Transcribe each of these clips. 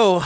So,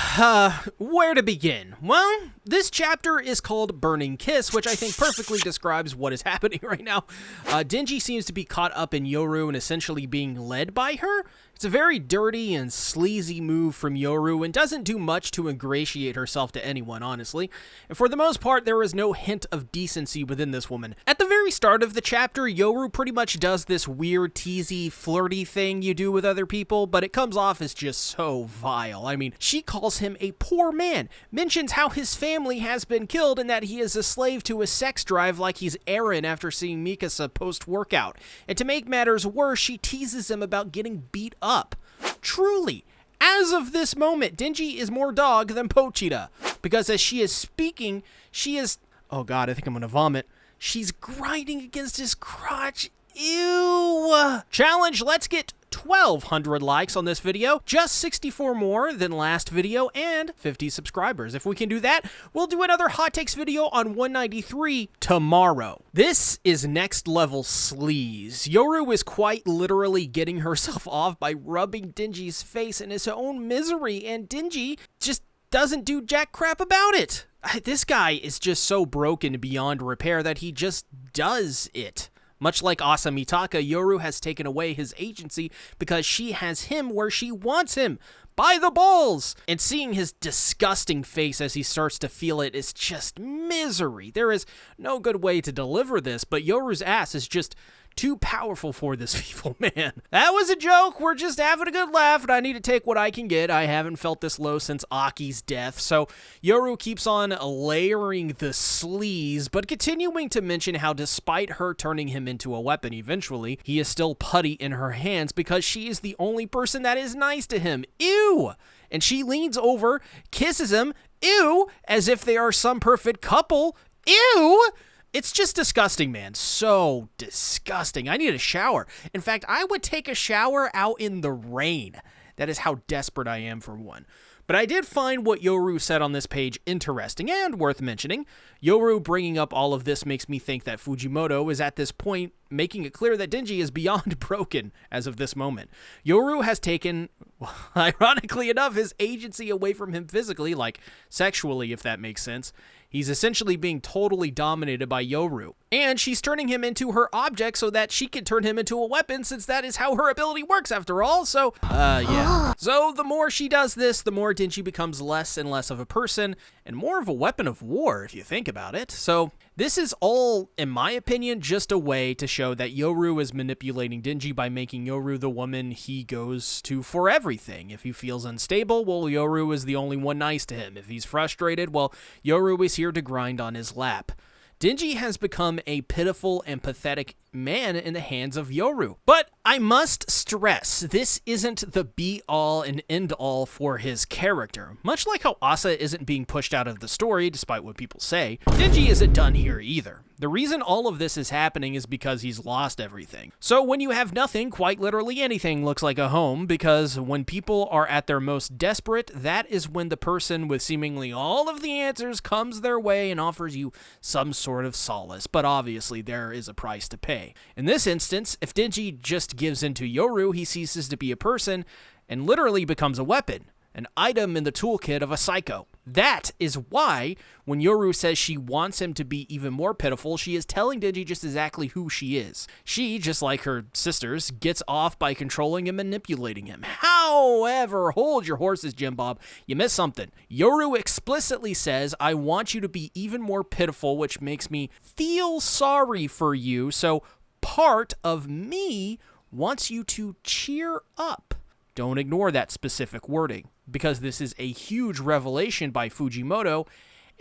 where to begin? Well, this chapter is called Burning Kiss, which I think perfectly describes what is happening right now. Denji seems to be caught up in Yoru and essentially being led by her. It's a very dirty and sleazy move from Yoru and doesn't do much to ingratiate herself to anyone, honestly. And for the most part, there is no hint of decency within this woman. At the very start of the chapter, Yoru pretty much does this weird, teasy, flirty thing you do with other people, but it comes off as just so vile. I mean, she calls him a poor man, mentions how his family has been killed and that he is a slave to a sex drive like he's Eren after seeing Mikasa post-workout. And to make matters worse, she teases him about getting beat up. Truly, as of this moment, Denji is more dog than Pochita, because as she is speaking, she is, oh god, I think I'm gonna vomit, she's grinding against his crotch. Ew! Challenge, let's get 1,200 likes on this video, just 64 more than last video, and 50 subscribers. If we can do that, we'll do another Hot Takes video on 193 tomorrow. This is next level sleaze. Yoru is quite literally getting herself off by rubbing Denji's face in his own misery, and Denji just doesn't do jack crap about it. This guy is just so broken beyond repair that he just does it. Much like Asa Mitaka, Yoru has taken away his agency because she has him where she wants him, by the balls! And seeing his disgusting face as he starts to feel it is just misery. There is no good way to deliver this, but Yoru's ass is just too powerful for this evil man. That was a joke. We're just having a good laugh, and I need to take what I can get. I haven't felt this low since Aki's death. So Yoru keeps on layering the sleaze, but continuing to mention how despite her turning him into a weapon eventually, he is still putty in her hands because she is the only person that is nice to him. Ew! And she leans over, kisses him, ew, as if they are some perfect couple. Ew! It's just disgusting, man. So disgusting. I need a shower. In fact, I would take a shower out in the rain. That is how desperate I am for one. But I did find what Yoru said on this page interesting and worth mentioning. Yoru bringing up all of this makes me think that Fujimoto is at this point making it clear that Denji is beyond broken as of this moment. Yoru has taken, well, ironically enough, his agency away from him physically, like sexually, if that makes sense. He's essentially being totally dominated by Yoru. And she's turning him into her object so that she can turn him into a weapon, since that is how her ability works after all. So, yeah. So the more she does this, the more Denji becomes less and less of a person and more of a weapon of war, if you think about it. So this is all, in my opinion, just a way to show that Yoru is manipulating Denji by making Yoru the woman he goes to for everything. If he feels unstable, well, Yoru is the only one nice to him. If he's frustrated, well, Yoru is here to grind on his lap. Denji has become a pitiful and pathetic man in the hands of Yoru. But I must stress, this isn't the be-all and end-all for his character. Much like how Asa isn't being pushed out of the story, despite what people say, Denji isn't done here either. The reason all of this is happening is because he's lost everything. So when you have nothing, quite literally anything looks like a home, because when people are at their most desperate, that is when the person with seemingly all of the answers comes their way and offers you some sort of solace. But obviously there is a price to pay. In this instance, if Denji just gives in to Yoru, he ceases to be a person and literally becomes a weapon, an item in the toolkit of a psycho. That is why when Yoru says she wants him to be even more pitiful, she is telling Denji just exactly who she is. She, just like her sisters, gets off by controlling and manipulating him. However, hold your horses, Jim Bob. You missed something. Yoru explicitly says, I want you to be even more pitiful, which makes me feel sorry for you, so part of me wants you to cheer up. Don't ignore that specific wording, because this is a huge revelation by Fujimoto,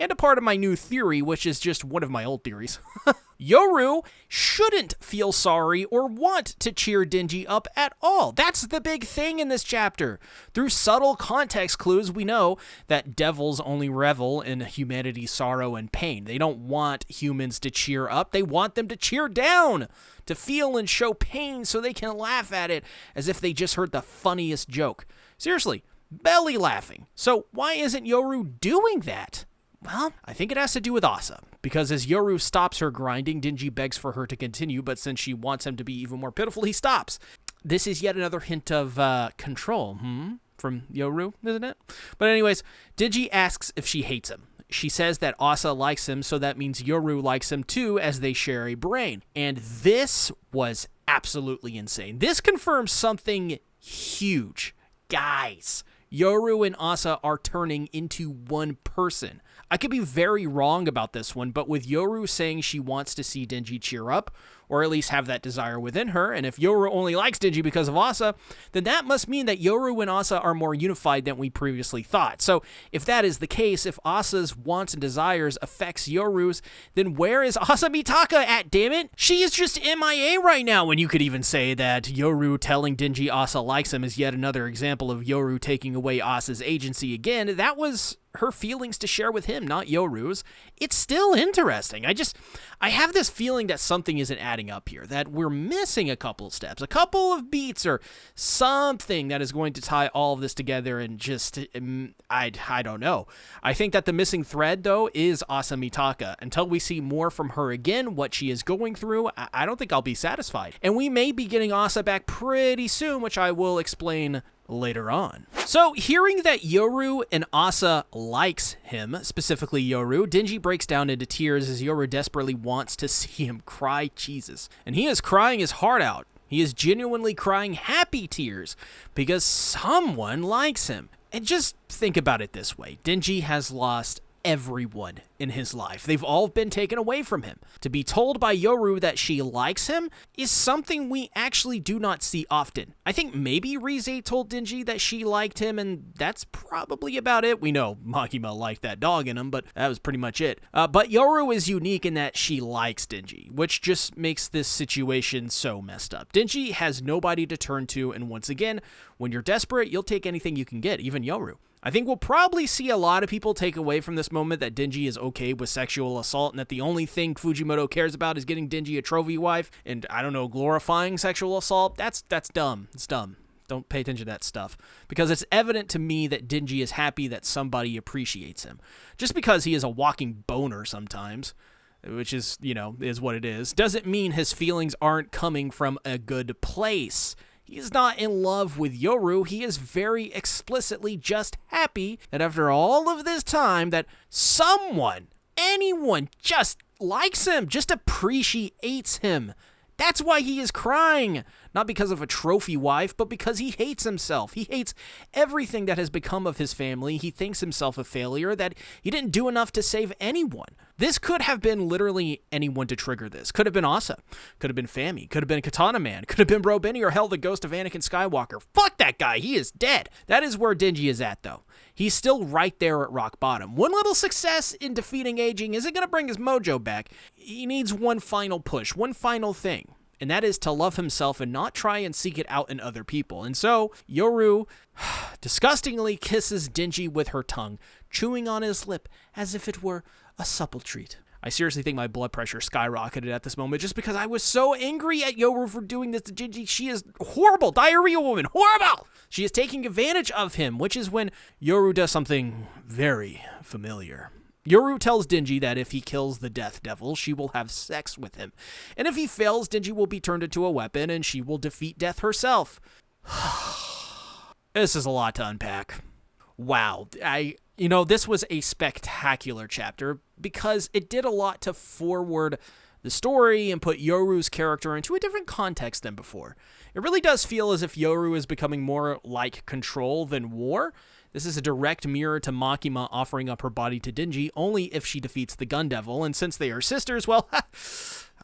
and a part of my new theory, which is just one of my old theories. Yoru shouldn't feel sorry or want to cheer Denji up at all. That's the big thing in this chapter. Through subtle context clues, we know that devils only revel in humanity's sorrow and pain. They don't want humans to cheer up. They want them to cheer down, to feel and show pain so they can laugh at it as if they just heard the funniest joke. Seriously, belly laughing. So why isn't Yoru doing that? Well, I think it has to do with Asa, because as Yoru stops her grinding, Denji begs for her to continue, but since she wants him to be even more pitiful, he stops. This is yet another hint of control, from Yoru, isn't it? But anyways, Denji asks if she hates him. She says that Asa likes him, so that means Yoru likes him too, as they share a brain. And this was absolutely insane. This confirms something huge. Guys, Yoru and Asa are turning into one person. I could be very wrong about this one, but with Yoru saying she wants to see Denji cheer up, or at least have that desire within her, and if Yoru only likes Denji because of Asa, then that must mean that Yoru and Asa are more unified than we previously thought. So if that is the case, if Asa's wants and desires affects Yoru's, then where is Asa Mitaka at, damn it? She is just MIA right now, and you could even say that Yoru telling Denji Asa likes him is yet another example of Yoru taking away Asa's agency again. That was her feelings to share with him, not Yoru's. It's still interesting. I have this feeling that something isn't adding up here, that we're missing a couple of steps, a couple of beats, or something that is going to tie all of this together, and just, I don't know. I think that the missing thread, though, is Asa Mitaka. Until we see more from her again, what she is going through, I don't think I'll be satisfied. And we may be getting Asa back pretty soon, which I will explain later on. So, hearing that Yoru and Asa likes him, specifically Yoru, Denji breaks down into tears as Yoru desperately wants to see him cry. Jesus. And he is crying his heart out. He is genuinely crying happy tears because someone likes him. And just think about it this way. Denji has lost everyone in his life. They've all been taken away from him. To be told by Yoru that she likes him is something we actually do not see often. I think maybe Rize told Denji that she liked him, and that's probably about it. We know Makima liked that dog in him, but that was pretty much it. But Yoru is unique in that she likes Denji, which just makes this situation so messed up. Denji has nobody to turn to, and once again, when you're desperate, you'll take anything you can get, even Yoru. I think we'll probably see a lot of people take away from this moment that Denji is okay with sexual assault, and that the only thing Fujimoto cares about is getting Denji a trophy wife and, I don't know, glorifying sexual assault. That's dumb. It's dumb. Don't pay attention to that stuff, because it's evident to me that Denji is happy that somebody appreciates him. Just because he is a walking boner sometimes, which is, is what it is, doesn't mean his feelings aren't coming from a good place. He's not in love with Yoru. He is very explicitly just happy that after all of this time that someone, anyone, just likes him, just appreciates him. That's why he is crying. Not because of a trophy wife, but because he hates himself. He hates everything that has become of his family. He thinks himself a failure, that he didn't do enough to save anyone. This could have been literally anyone to trigger this. Could have been Asa. Could have been Fami. Could have been Katana Man. Could have been Bro Benny, or hell, the ghost of Anakin Skywalker. Fuck that guy. He is dead. That is where Denji is at, though. He's still right there at rock bottom. One little success in defeating aging isn't going to bring his mojo back. He needs one final push, one final thing. And that is to love himself and not try and seek it out in other people. And so, Yoru disgustingly kisses Denji with her tongue, chewing on his lip as if it were a supple treat. I seriously think my blood pressure skyrocketed at this moment just because I was so angry at Yoru for doing this to Denji. She is horrible. Diarrhea woman. Horrible. She is taking advantage of him, which is when Yoru does something very familiar. Yoru tells Denji that if he kills the Death Devil, she will have sex with him. And if he fails, Denji will be turned into a weapon and she will defeat death herself. This is a lot to unpack. Wow. This was a spectacular chapter because it did a lot to forward the story and put Yoru's character into a different context than before. It really does feel as if Yoru is becoming more like Control than War. This is a direct mirror to Makima offering up her body to Denji only if she defeats the Gun Devil, and since they are sisters, well,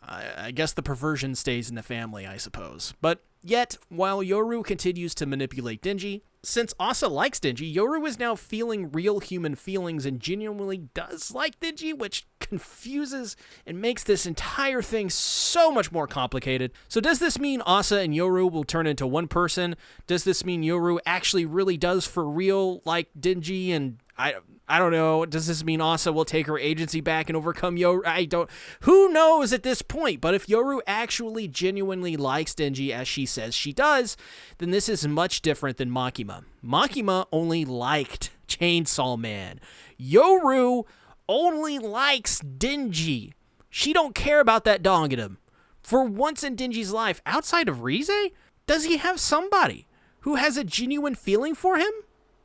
I guess the perversion stays in the family, I suppose. But yet, while Yoru continues to manipulate Denji, since Asa likes Denji, Yoru is now feeling real human feelings and genuinely does like Denji, which confuses and makes this entire thing so much more complicated. So does this mean Asa and Yoru will turn into one person? Does this mean Yoru actually really does for real like Denji? And I don't know. Does this mean Asa will take her agency back and overcome Yoru? Who knows at this point? But if Yoru actually genuinely likes Denji as she says she does, then this is much different than Makima. Makima only liked Chainsaw Man. Yoru only likes Denji. She don't care about that dong in him. For once in Denji's life, outside of Rize, does he have somebody who has a genuine feeling for him?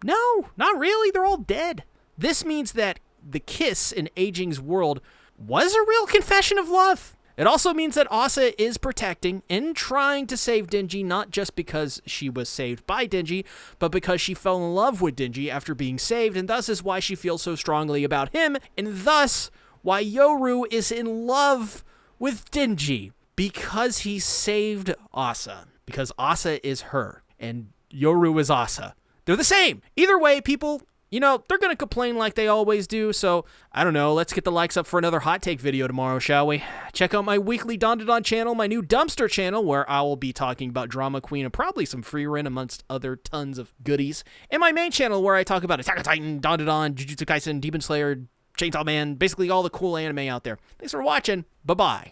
No, not really. They're all dead. This means that the kiss in Aging's world was a real confession of love. It also means that Asa is protecting and trying to save Denji, not just because she was saved by Denji, but because she fell in love with Denji after being saved, and thus is why she feels so strongly about him, and thus why Yoru is in love with Denji, because he saved Asa, because Asa is her, and Yoru is Asa. They're the same. Either way, people, they're going to complain like they always do, so I don't know, let's get the likes up for another hot take video tomorrow, shall we? Check out my weekly Don channel, my new Dumpster channel, where I will be talking about Drama Queen and probably some free rent amongst other tons of goodies, and my main channel where I talk about Attack on Titan, Don, Jujutsu Kaisen, Demon Slayer, Chainsaw Man, basically all the cool anime out there. Thanks for watching. Bye-bye.